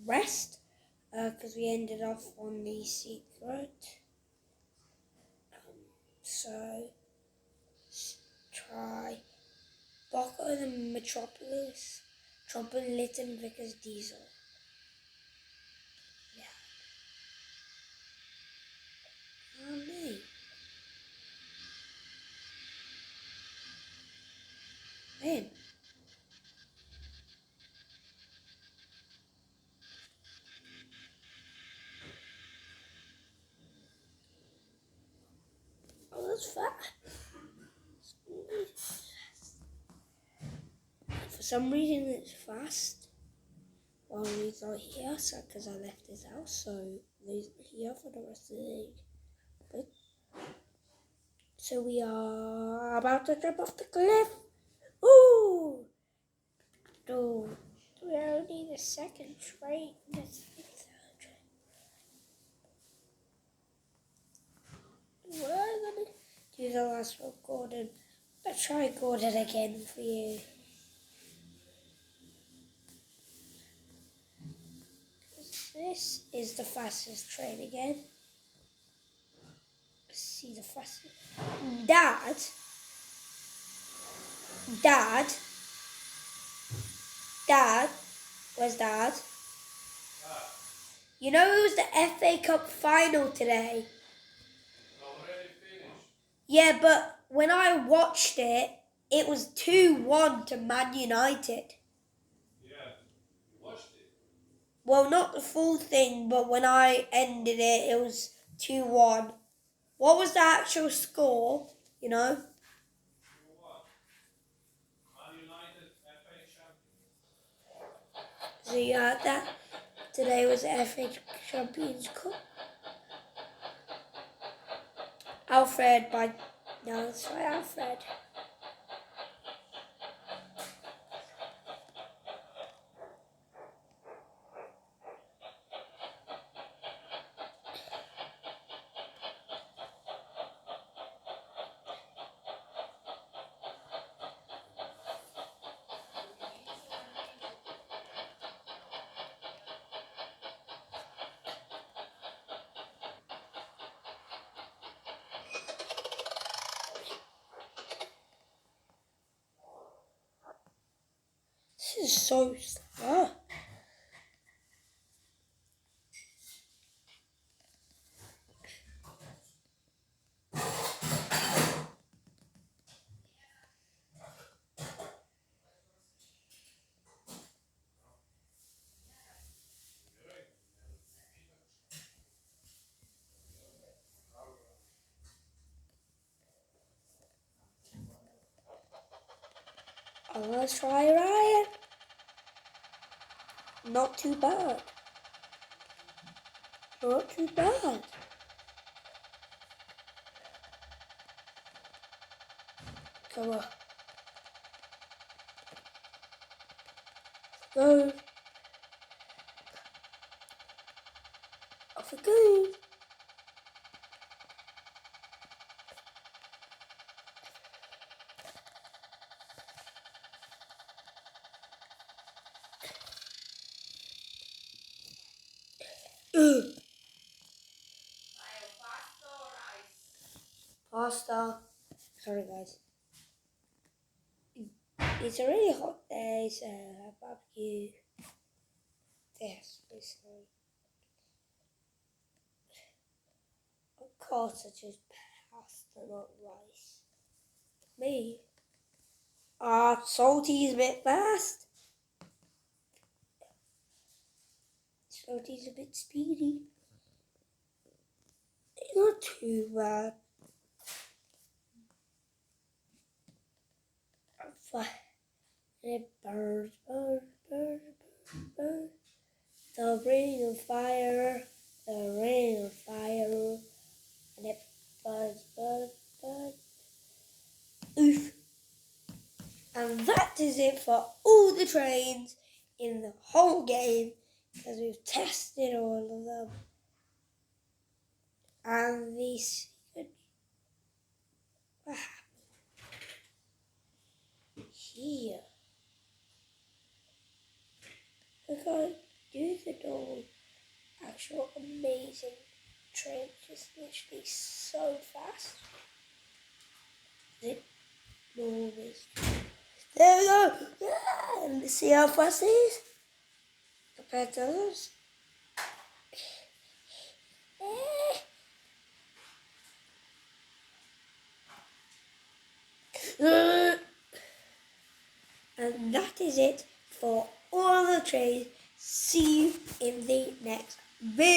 rest because we ended off on the secret. So let's try Bocco the Metropolitan Vickers Diesel. Yeah. Oh me. Man. Oh, that's fast. For some reason it's fast. Well, he's not here, so because I left his house, so he's here for the rest of the day. But, so we are about to jump off the cliff. Ooh! Dude, we're only the second train. That's the third train. What am I gonna do the last one, Gordon? Let's try Gordon again for you. This is the fastest train again. Let's see the fastest. Dad, where's Dad? You know it was the FA Cup final today. Already finished. Yeah, but when I watched it, it was 2-1 to Man United. Yeah, you watched it. Well, not the full thing, but when I ended it, it was 2-1. What was the actual score, you know? 2-1. Man United FA champions. So you heard that? Today was the FA Champions Cup. Alfred by... No, that's right, Alfred. This is so slow. Let's try Ryan. Not too bad. Not too bad. Come on. Go. Off it goes. Pasta. Sorry guys. It's a really hot day, so I barbecue this basically. Of course, I choose pasta, not rice. Me. Salty's a bit fast. Salty's a bit speedy. Not too bad. It burns. The ring of fire, and it burns. Oof. And that is it for all the trains in the whole game, because we've tested all of them. And the secret here. I can't do the normal, actual amazing train, just literally so fast. The normal is. There we go! Yeah! And see how fast it is compared to others. And that is it for all the trains. See you in the next video.